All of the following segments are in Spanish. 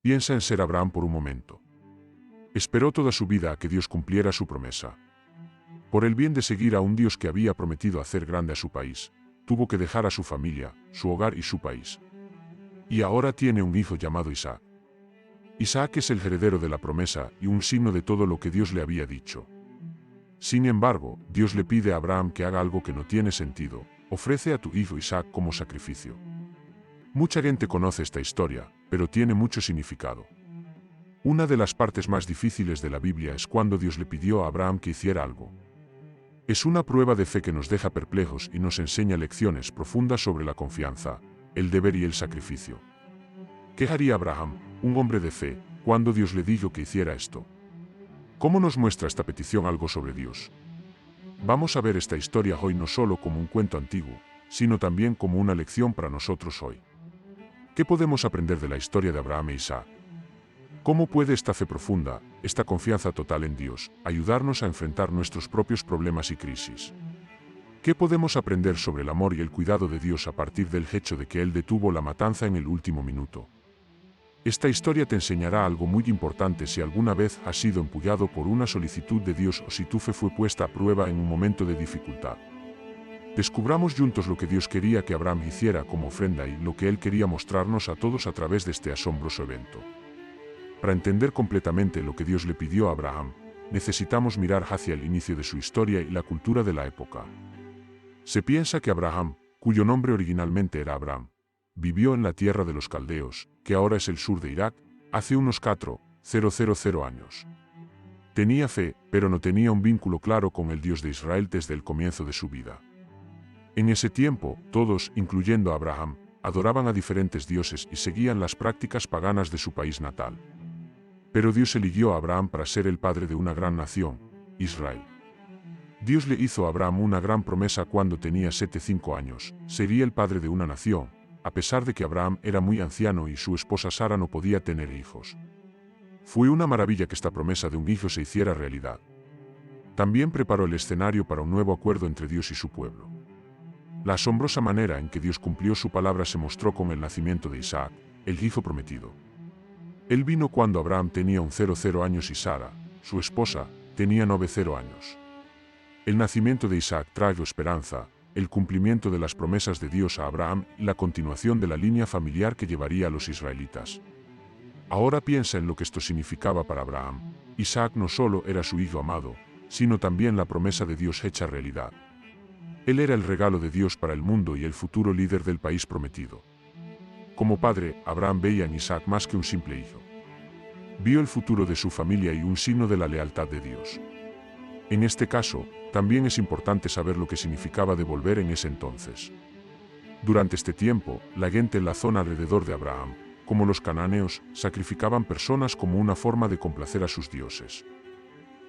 Piensa en ser Abraham por un momento. Esperó toda su vida a que Dios cumpliera su promesa. Por el bien de seguir a un Dios que había prometido hacer grande a su país, tuvo que dejar a su familia, su hogar y su país. Y ahora tiene un hijo llamado Isaac. Isaac es el heredero de la promesa y un signo de todo lo que Dios le había dicho. Sin embargo, Dios le pide a Abraham que haga algo que no tiene sentido: ofrece a tu hijo Isaac como sacrificio. Mucha gente conoce esta historia, pero tiene mucho significado. Una de las partes más difíciles de la Biblia es cuando Dios le pidió a Abraham que hiciera algo. Es una prueba de fe que nos deja perplejos y nos enseña lecciones profundas sobre la confianza, el deber y el sacrificio. ¿Qué haría Abraham, un hombre de fe, cuando Dios le dijo que hiciera esto? ¿Cómo nos muestra esta petición algo sobre Dios? Vamos a ver esta historia hoy no solo como un cuento antiguo, sino también como una lección para nosotros hoy. ¿Qué podemos aprender de la historia de Abraham e Isaac? ¿Cómo puede esta fe profunda, esta confianza total en Dios, ayudarnos a enfrentar nuestros propios problemas y crisis? ¿Qué podemos aprender sobre el amor y el cuidado de Dios a partir del hecho de que Él detuvo la matanza en el último minuto? Esta historia te enseñará algo muy importante si alguna vez has sido empullado por una solicitud de Dios o si tu fe fue puesta a prueba en un momento de dificultad. Descubramos juntos lo que Dios quería que Abraham hiciera como ofrenda y lo que Él quería mostrarnos a todos a través de este asombroso evento. Para entender completamente lo que Dios le pidió a Abraham, necesitamos mirar hacia el inicio de su historia y la cultura de la época. Se piensa que Abraham, cuyo nombre originalmente era Abram, vivió en la tierra de los caldeos, que ahora es el sur de Irak, hace unos 4,000 años. Tenía fe, pero no tenía un vínculo claro con el Dios de Israel desde el comienzo de su vida. En ese tiempo, todos, incluyendo a Abraham, adoraban a diferentes dioses y seguían las prácticas paganas de su país natal. Pero Dios eligió a Abraham para ser el padre de una gran nación, Israel. Dios le hizo a Abraham una gran promesa cuando tenía 75 años: sería el padre de una nación, a pesar de que Abraham era muy anciano y su esposa Sara no podía tener hijos. Fue una maravilla que esta promesa de un hijo se hiciera realidad. También preparó el escenario para un nuevo acuerdo entre Dios y su pueblo. La asombrosa manera en que Dios cumplió su palabra se mostró con el nacimiento de Isaac, el hijo prometido. Él vino cuando Abraham tenía 100 años y Sara, su esposa, tenía 90 años. El nacimiento de Isaac trajo esperanza, el cumplimiento de las promesas de Dios a Abraham y la continuación de la línea familiar que llevaría a los israelitas. Ahora piensa en lo que esto significaba para Abraham. Isaac no solo era su hijo amado, sino también la promesa de Dios hecha realidad. Él era el regalo de Dios para el mundo y el futuro líder del país prometido. Como padre, Abraham veía en Isaac más que un simple hijo. Vio el futuro de su familia y un signo de la lealtad de Dios. En este caso, también es importante saber lo que significaba devolver en ese entonces. Durante este tiempo, la gente en la zona alrededor de Abraham, como los cananeos, sacrificaban personas como una forma de complacer a sus dioses.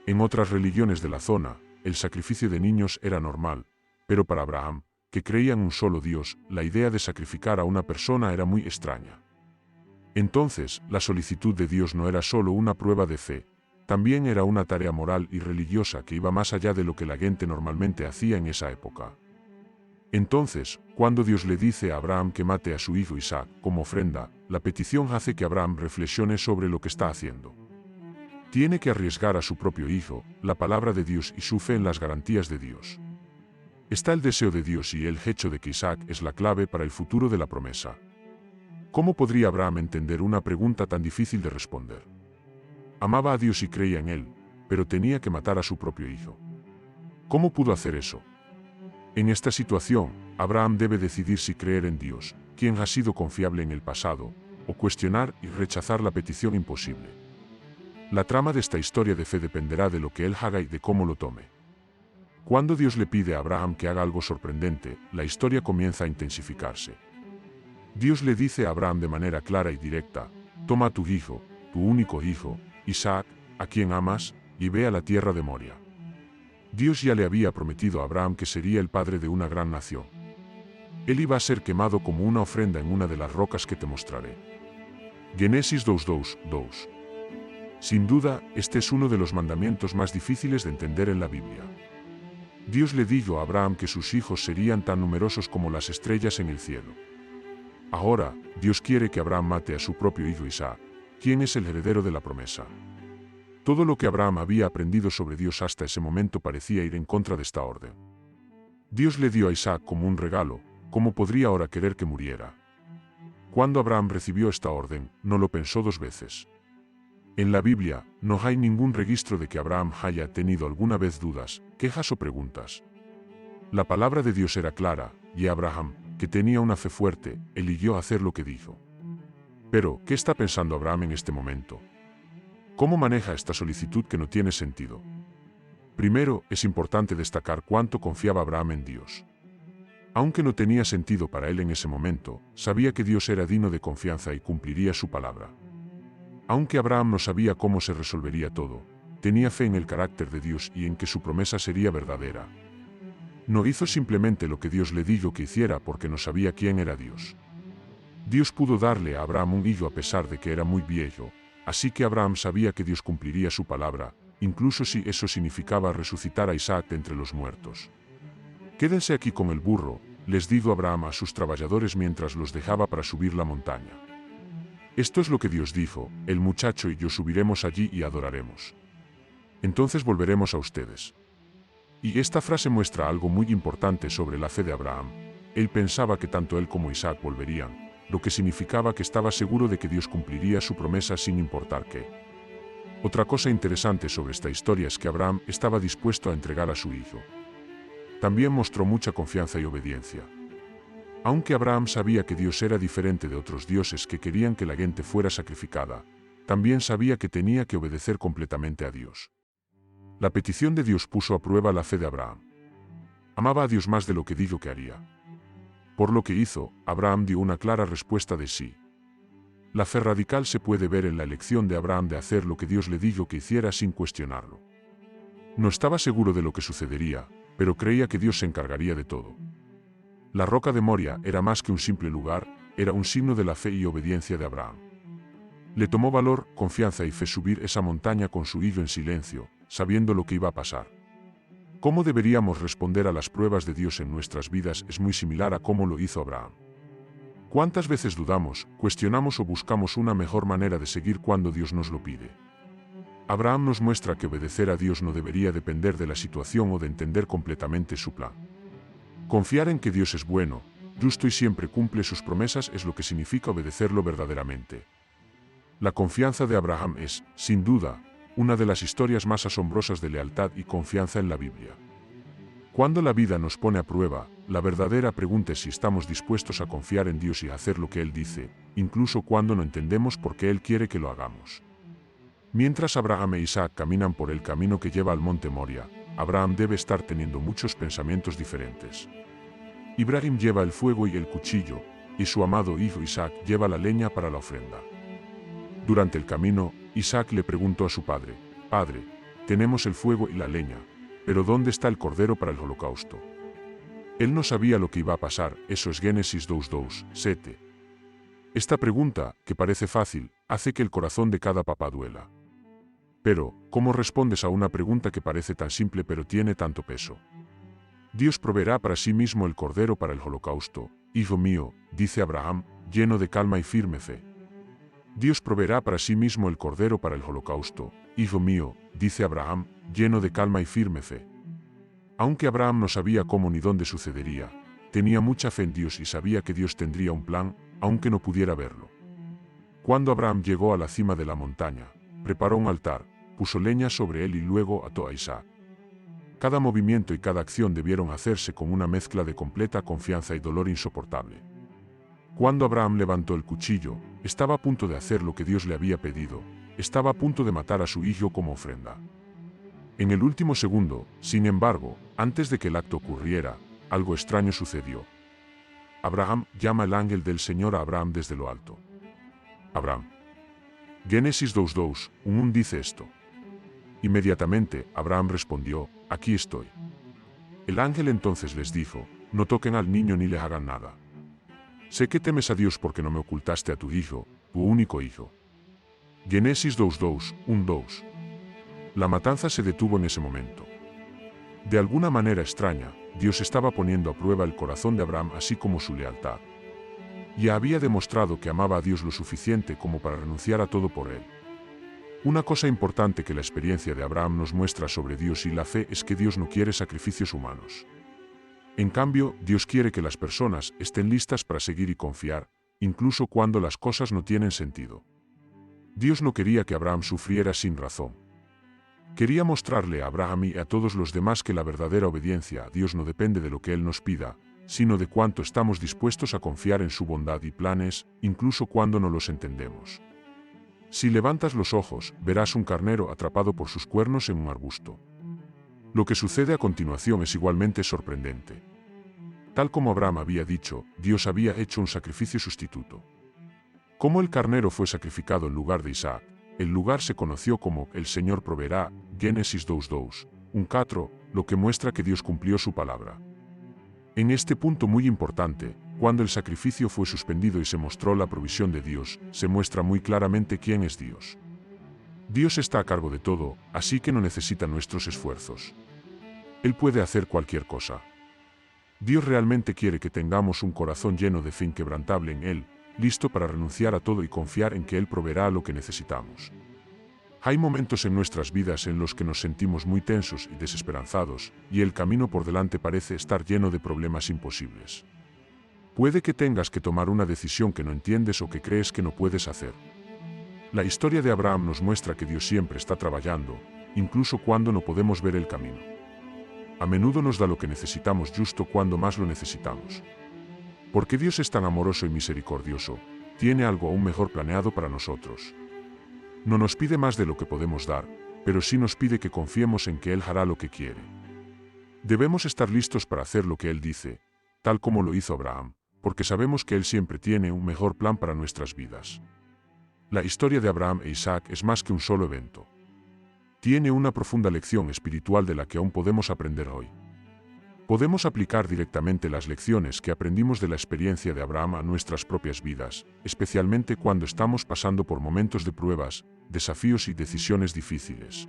En otras religiones de la zona, el sacrificio de niños era normal, pero para Abraham, que creía en un solo Dios, la idea de sacrificar a una persona era muy extraña. Entonces, la solicitud de Dios no era solo una prueba de fe, también era una tarea moral y religiosa que iba más allá de lo que la gente normalmente hacía en esa época. Entonces, cuando Dios le dice a Abraham que mate a su hijo Isaac como ofrenda, la petición hace que Abraham reflexione sobre lo que está haciendo. Tiene que arriesgar a su propio hijo, la palabra de Dios y su fe en las garantías de Dios. Está el deseo de Dios y el hecho de que Isaac es la clave para el futuro de la promesa. ¿Cómo podría Abraham entender una pregunta tan difícil de responder? Amaba a Dios y creía en Él, pero tenía que matar a su propio hijo. ¿Cómo pudo hacer eso? En esta situación, Abraham debe decidir si creer en Dios, quien ha sido confiable en el pasado, o cuestionar y rechazar la petición imposible. La trama de esta historia de fe dependerá de lo que él haga y de cómo lo tome. Cuando Dios le pide a Abraham que haga algo sorprendente, la historia comienza a intensificarse. Dios le dice a Abraham de manera clara y directa: toma a tu hijo, tu único hijo, Isaac, a quien amas, y ve a la tierra de Moria. Dios ya le había prometido a Abraham que sería el padre de una gran nación. Él iba a ser quemado como una ofrenda en una de las rocas que te mostraré. Génesis 2:2. Sin duda, este es uno de los mandamientos más difíciles de entender en la Biblia. Dios le dijo a Abraham que sus hijos serían tan numerosos como las estrellas en el cielo. Ahora, Dios quiere que Abraham mate a su propio hijo Isaac, ¿quién es el heredero de la promesa? Todo lo que Abraham había aprendido sobre Dios hasta ese momento parecía ir en contra de esta orden. Dios le dio a Isaac como un regalo, ¿cómo podría ahora querer que muriera? Cuando Abraham recibió esta orden, no lo pensó dos veces. En la Biblia, no hay ningún registro de que Abraham haya tenido alguna vez dudas, quejas o preguntas. La palabra de Dios era clara, y Abraham, que tenía una fe fuerte, eligió hacer lo que dijo. Pero, ¿qué está pensando Abraham en este momento? ¿Cómo maneja esta solicitud que no tiene sentido? Primero, es importante destacar cuánto confiaba Abraham en Dios. Aunque no tenía sentido para él en ese momento, sabía que Dios era digno de confianza y cumpliría su palabra. Aunque Abraham no sabía cómo se resolvería todo, tenía fe en el carácter de Dios y en que su promesa sería verdadera. No hizo simplemente lo que Dios le dijo que hiciera porque no sabía quién era Dios. Dios pudo darle a Abraham un hijo a pesar de que era muy viejo, así que Abraham sabía que Dios cumpliría su palabra, incluso si eso significaba resucitar a Isaac de entre los muertos. Quédense aquí con el burro, les dijo Abraham a sus trabajadores mientras los dejaba para subir la montaña. Esto es lo que Dios dijo, el muchacho y yo subiremos allí y adoraremos. Entonces volveremos a ustedes. Y esta frase muestra algo muy importante sobre la fe de Abraham. Él pensaba que tanto él como Isaac volverían, lo que significaba que estaba seguro de que Dios cumpliría su promesa sin importar qué. Otra cosa interesante sobre esta historia es que Abraham estaba dispuesto a entregar a su hijo. También mostró mucha confianza y obediencia. Aunque Abraham sabía que Dios era diferente de otros dioses que querían que la gente fuera sacrificada, también sabía que tenía que obedecer completamente a Dios. La petición de Dios puso a prueba la fe de Abraham. Amaba a Dios más de lo que dijo que haría. Por lo que hizo, Abraham dio una clara respuesta de sí. La fe radical se puede ver en la elección de Abraham de hacer lo que Dios le dijo que hiciera sin cuestionarlo. No estaba seguro de lo que sucedería, pero creía que Dios se encargaría de todo. La roca de Moria era más que un simple lugar, era un signo de la fe y obediencia de Abraham. Le tomó valor, confianza y fe subir esa montaña con su hijo en silencio, sabiendo lo que iba a pasar. Cómo deberíamos responder a las pruebas de Dios en nuestras vidas es muy similar a cómo lo hizo Abraham. ¿Cuántas veces dudamos, cuestionamos o buscamos una mejor manera de seguir cuando Dios nos lo pide? Abraham nos muestra que obedecer a Dios no debería depender de la situación o de entender completamente su plan. Confiar en que Dios es bueno, justo y siempre cumple sus promesas es lo que significa obedecerlo verdaderamente. La confianza de Abraham es, sin duda, una de las historias más asombrosas de lealtad y confianza en la Biblia. Cuando la vida nos pone a prueba, la verdadera pregunta es si estamos dispuestos a confiar en Dios y a hacer lo que Él dice, incluso cuando no entendemos por qué Él quiere que lo hagamos. Mientras Abraham e Isaac caminan por el camino que lleva al monte Moria, Abraham debe estar teniendo muchos pensamientos diferentes. Ibrahim lleva el fuego y el cuchillo, y su amado hijo Isaac lleva la leña para la ofrenda. Durante el camino, Isaac le preguntó a su padre: «Padre, tenemos el fuego y la leña, pero ¿dónde está el cordero para el holocausto?». Él no sabía lo que iba a pasar, eso es Génesis 2:7. Esta pregunta, que parece fácil, hace que el corazón de cada papá duela. Pero, ¿cómo respondes a una pregunta que parece tan simple pero tiene tanto peso? Dios proveerá para sí mismo el cordero para el holocausto, hijo mío, dice Abraham, lleno de calma y firme fe. Dios proveerá para sí mismo el cordero para el holocausto, hijo mío, dice Abraham, lleno de calma y firme fe. Aunque Abraham no sabía cómo ni dónde sucedería, tenía mucha fe en Dios y sabía que Dios tendría un plan, aunque no pudiera verlo. Cuando Abraham llegó a la cima de la montaña, preparó un altar, puso leña sobre él y luego ató a Isaac. Cada movimiento y cada acción debieron hacerse con una mezcla de completa confianza y dolor insoportable. Cuando Abraham levantó el cuchillo, estaba a punto de hacer lo que Dios le había pedido, estaba a punto de matar a su hijo como ofrenda. En el último segundo, sin embargo, antes de que el acto ocurriera, algo extraño sucedió. Abraham llama el ángel del Señor a Abraham desde lo alto. Abraham. Génesis 2:1 dice esto. Inmediatamente, Abraham respondió: «Aquí estoy». El ángel entonces les dijo: «No toquen al niño ni le hagan nada. Sé que temes a Dios porque no me ocultaste a tu hijo, tu único hijo». Génesis 2:1-2. La matanza se detuvo en ese momento. De alguna manera extraña, Dios estaba poniendo a prueba el corazón de Abraham así como su lealtad. Ya había demostrado que amaba a Dios lo suficiente como para renunciar a todo por él. Una cosa importante que la experiencia de Abraham nos muestra sobre Dios y la fe es que Dios no quiere sacrificios humanos. En cambio, Dios quiere que las personas estén listas para seguir y confiar, incluso cuando las cosas no tienen sentido. Dios no quería que Abraham sufriera sin razón. Quería mostrarle a Abraham y a todos los demás que la verdadera obediencia a Dios no depende de lo que Él nos pida, sino de cuánto estamos dispuestos a confiar en su bondad y planes, incluso cuando no los entendemos. Si levantas los ojos, verás un carnero atrapado por sus cuernos en un arbusto. Lo que sucede a continuación es igualmente sorprendente. Tal como Abraham había dicho, Dios había hecho un sacrificio sustituto. Como el carnero fue sacrificado en lugar de Isaac, el lugar se conoció como el Señor proveerá, Génesis 2:2, 1:4, lo que muestra que Dios cumplió su palabra. En este punto muy importante, cuando el sacrificio fue suspendido y se mostró la provisión de Dios, se muestra muy claramente quién es Dios. Dios está a cargo de todo, así que no necesita nuestros esfuerzos. Él puede hacer cualquier cosa. Dios realmente quiere que tengamos un corazón lleno de fe inquebrantable en Él, listo para renunciar a todo y confiar en que Él proveerá lo que necesitamos. Hay momentos en nuestras vidas en los que nos sentimos muy tensos y desesperanzados, y el camino por delante parece estar lleno de problemas imposibles. Puede que tengas que tomar una decisión que no entiendes o que crees que no puedes hacer. La historia de Abraham nos muestra que Dios siempre está trabajando, incluso cuando no podemos ver el camino. A menudo nos da lo que necesitamos justo cuando más lo necesitamos. Porque Dios es tan amoroso y misericordioso, tiene algo aún mejor planeado para nosotros. No nos pide más de lo que podemos dar, pero sí nos pide que confiemos en que Él hará lo que quiere. Debemos estar listos para hacer lo que Él dice, tal como lo hizo Abraham, porque sabemos que Él siempre tiene un mejor plan para nuestras vidas. La historia de Abraham e Isaac es más que un solo evento. Tiene una profunda lección espiritual de la que aún podemos aprender hoy. Podemos aplicar directamente las lecciones que aprendimos de la experiencia de Abraham a nuestras propias vidas, especialmente cuando estamos pasando por momentos de pruebas, desafíos y decisiones difíciles.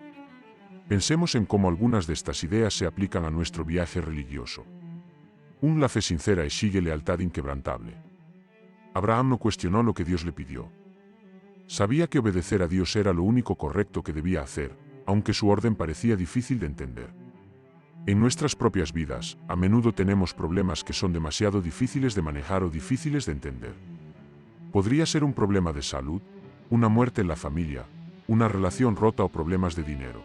Pensemos en cómo algunas de estas ideas se aplican a nuestro viaje religioso. La fe sincera exige lealtad inquebrantable. Abraham no cuestionó lo que Dios le pidió. Sabía que obedecer a Dios era lo único correcto que debía hacer, aunque su orden parecía difícil de entender. En nuestras propias vidas, a menudo tenemos problemas que son demasiado difíciles de manejar o difíciles de entender. Podría ser un problema de salud, una muerte en la familia, una relación rota o problemas de dinero.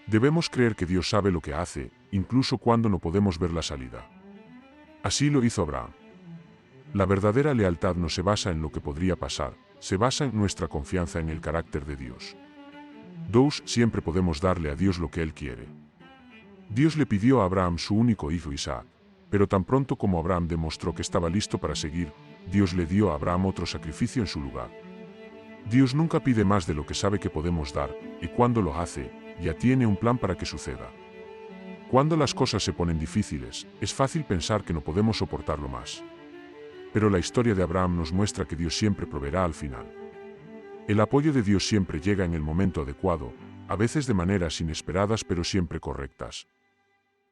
Debemos creer que Dios sabe lo que hace, incluso cuando no podemos ver la salida. Así lo hizo Abraham. La verdadera lealtad no se basa en lo que podría pasar, se basa en nuestra confianza en el carácter de Dios. Siempre podemos darle a Dios lo que Él quiere. Dios le pidió a Abraham su único hijo Isaac, pero tan pronto como Abraham demostró que estaba listo para seguir, Dios le dio a Abraham otro sacrificio en su lugar. Dios nunca pide más de lo que sabe que podemos dar, y cuando lo hace, ya tiene un plan para que suceda. Cuando las cosas se ponen difíciles, es fácil pensar que no podemos soportarlo más. Pero la historia de Abraham nos muestra que Dios siempre proveerá al final. El apoyo de Dios siempre llega en el momento adecuado, a veces de maneras inesperadas pero siempre correctas.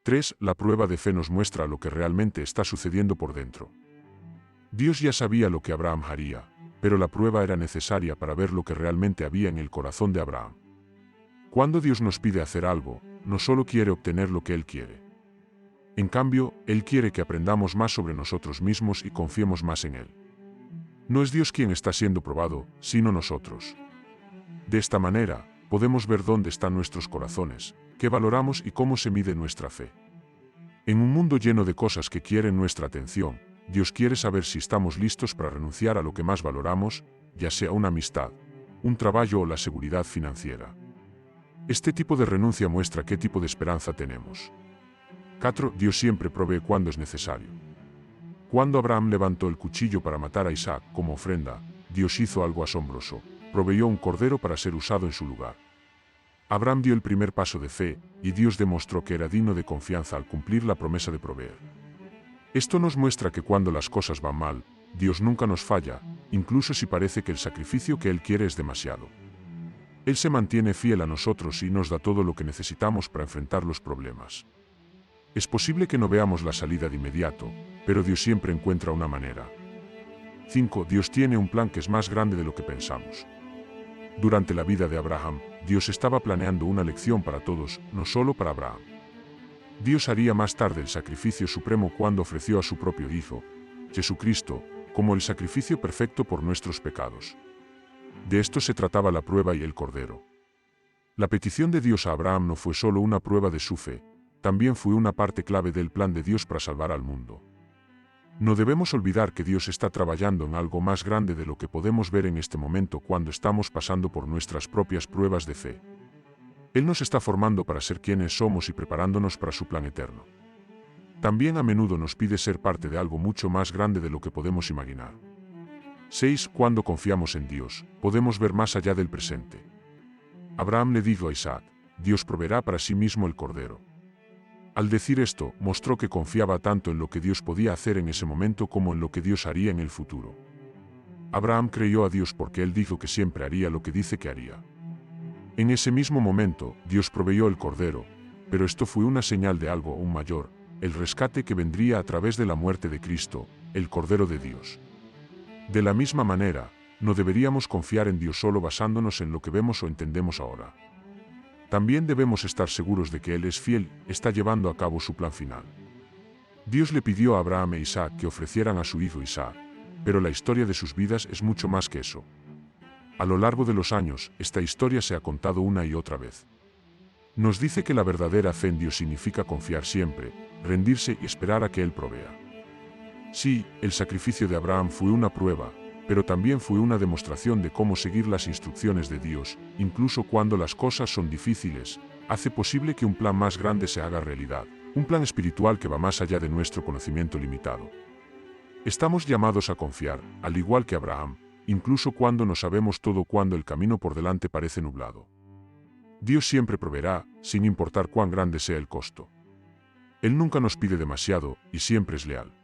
3. La prueba de fe nos muestra lo que realmente está sucediendo por dentro. Dios ya sabía lo que Abraham haría, pero la prueba era necesaria para ver lo que realmente había en el corazón de Abraham. Cuando Dios nos pide hacer algo, no solo quiere obtener lo que Él quiere. En cambio, Él quiere que aprendamos más sobre nosotros mismos y confiemos más en Él. No es Dios quien está siendo probado, sino nosotros. De esta manera, podemos ver dónde están nuestros corazones, qué valoramos y cómo se mide nuestra fe. En un mundo lleno de cosas que quieren nuestra atención, Dios quiere saber si estamos listos para renunciar a lo que más valoramos, ya sea una amistad, un trabajo o la seguridad financiera. Este tipo de renuncia muestra qué tipo de esperanza tenemos. 4. Dios siempre provee cuando es necesario. Cuando Abraham levantó el cuchillo para matar a Isaac como ofrenda, Dios hizo algo asombroso, proveyó un cordero para ser usado en su lugar. Abraham dio el primer paso de fe, y Dios demostró que era digno de confianza al cumplir la promesa de proveer. Esto nos muestra que cuando las cosas van mal, Dios nunca nos falla, incluso si parece que el sacrificio que Él quiere es demasiado. Él se mantiene fiel a nosotros y nos da todo lo que necesitamos para enfrentar los problemas. Es posible que no veamos la salida de inmediato, pero Dios siempre encuentra una manera. 5. Dios tiene un plan que es más grande de lo que pensamos. Durante la vida de Abraham, Dios estaba planeando una lección para todos, no solo para Abraham. Dios haría más tarde el sacrificio supremo cuando ofreció a su propio Hijo, Jesucristo, como el sacrificio perfecto por nuestros pecados. De esto se trataba la prueba y el Cordero. La petición de Dios a Abraham no fue solo una prueba de su fe, también fue una parte clave del plan de Dios para salvar al mundo. No debemos olvidar que Dios está trabajando en algo más grande de lo que podemos ver en este momento cuando estamos pasando por nuestras propias pruebas de fe. Él nos está formando para ser quienes somos y preparándonos para su plan eterno. También a menudo nos pide ser parte de algo mucho más grande de lo que podemos imaginar. 6. Cuando confiamos en Dios, podemos ver más allá del presente. Abraham le dijo a Isaac, Dios proveerá para sí mismo el Cordero. Al decir esto, mostró que confiaba tanto en lo que Dios podía hacer en ese momento como en lo que Dios haría en el futuro. Abraham creyó a Dios porque él dijo que siempre haría lo que dice que haría. En ese mismo momento, Dios proveyó el Cordero, pero esto fue una señal de algo aún mayor, el rescate que vendría a través de la muerte de Cristo, el Cordero de Dios. De la misma manera, no deberíamos confiar en Dios solo basándonos en lo que vemos o entendemos ahora. También debemos estar seguros de que Él es fiel, está llevando a cabo su plan final. Dios le pidió a Abraham e Isaac que ofrecieran a su hijo Isaac, pero la historia de sus vidas es mucho más que eso. A lo largo de los años, esta historia se ha contado una y otra vez. Nos dice que la verdadera fe en Dios significa confiar siempre, rendirse y esperar a que Él provea. Sí, el sacrificio de Abraham fue una prueba, pero también fue una demostración de cómo seguir las instrucciones de Dios, incluso cuando las cosas son difíciles, hace posible que un plan más grande se haga realidad, un plan espiritual que va más allá de nuestro conocimiento limitado. Estamos llamados a confiar, al igual que Abraham, incluso cuando no sabemos todo, cuando el camino por delante parece nublado. Dios siempre proveerá, sin importar cuán grande sea el costo. Él nunca nos pide demasiado, y siempre es leal.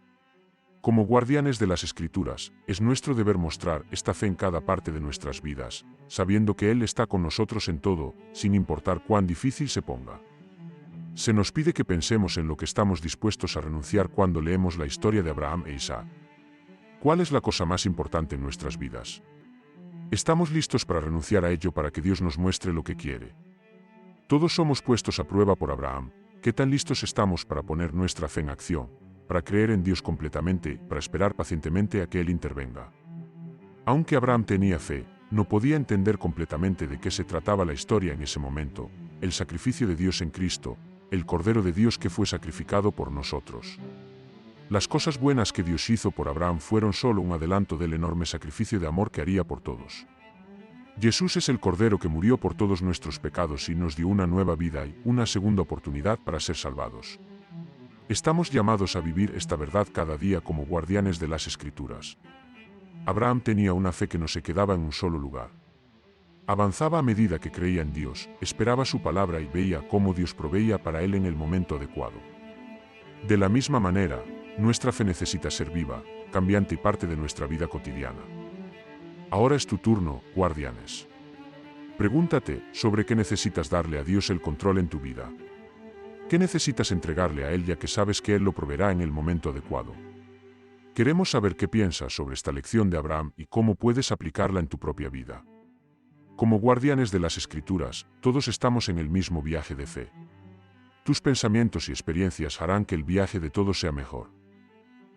Como guardianes de las Escrituras, es nuestro deber mostrar esta fe en cada parte de nuestras vidas, sabiendo que Él está con nosotros en todo, sin importar cuán difícil se ponga. Se nos pide que pensemos en lo que estamos dispuestos a renunciar cuando leemos la historia de Abraham e Isaac. ¿Cuál es la cosa más importante en nuestras vidas? ¿Estamos listos para renunciar a ello para que Dios nos muestre lo que quiere? Todos somos puestos a prueba por Abraham. ¿Qué tan listos estamos para poner nuestra fe en acción, para creer en Dios completamente, para esperar pacientemente a que Él intervenga? Aunque Abraham tenía fe, no podía entender completamente de qué se trataba la historia en ese momento, el sacrificio de Dios en Cristo, el Cordero de Dios que fue sacrificado por nosotros. Las cosas buenas que Dios hizo por Abraham fueron solo un adelanto del enorme sacrificio de amor que haría por todos. Jesús es el Cordero que murió por todos nuestros pecados y nos dio una nueva vida y una segunda oportunidad para ser salvados. Estamos llamados a vivir esta verdad cada día como guardianes de las Escrituras. Abraham tenía una fe que no se quedaba en un solo lugar. Avanzaba a medida que creía en Dios, esperaba su palabra y veía cómo Dios proveía para él en el momento adecuado. De la misma manera, nuestra fe necesita ser viva, cambiante y parte de nuestra vida cotidiana. Ahora es tu turno, guardianes. Pregúntate sobre qué necesitas darle a Dios el control en tu vida. ¿Qué necesitas entregarle a Él ya que sabes que Él lo proveerá en el momento adecuado? Queremos saber qué piensas sobre esta lección de Abraham y cómo puedes aplicarla en tu propia vida. Como guardianes de las Escrituras, todos estamos en el mismo viaje de fe. Tus pensamientos y experiencias harán que el viaje de todos sea mejor.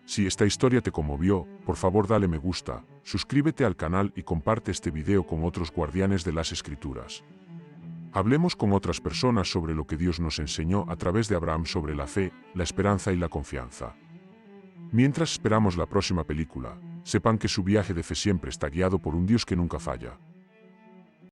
Si esta historia te conmovió, por favor dale me gusta, suscríbete al canal y comparte este video con otros guardianes de las Escrituras. Hablemos con otras personas sobre lo que Dios nos enseñó a través de Abraham sobre la fe, la esperanza y la confianza. Mientras esperamos la próxima película, sepan que su viaje de fe siempre está guiado por un Dios que nunca falla.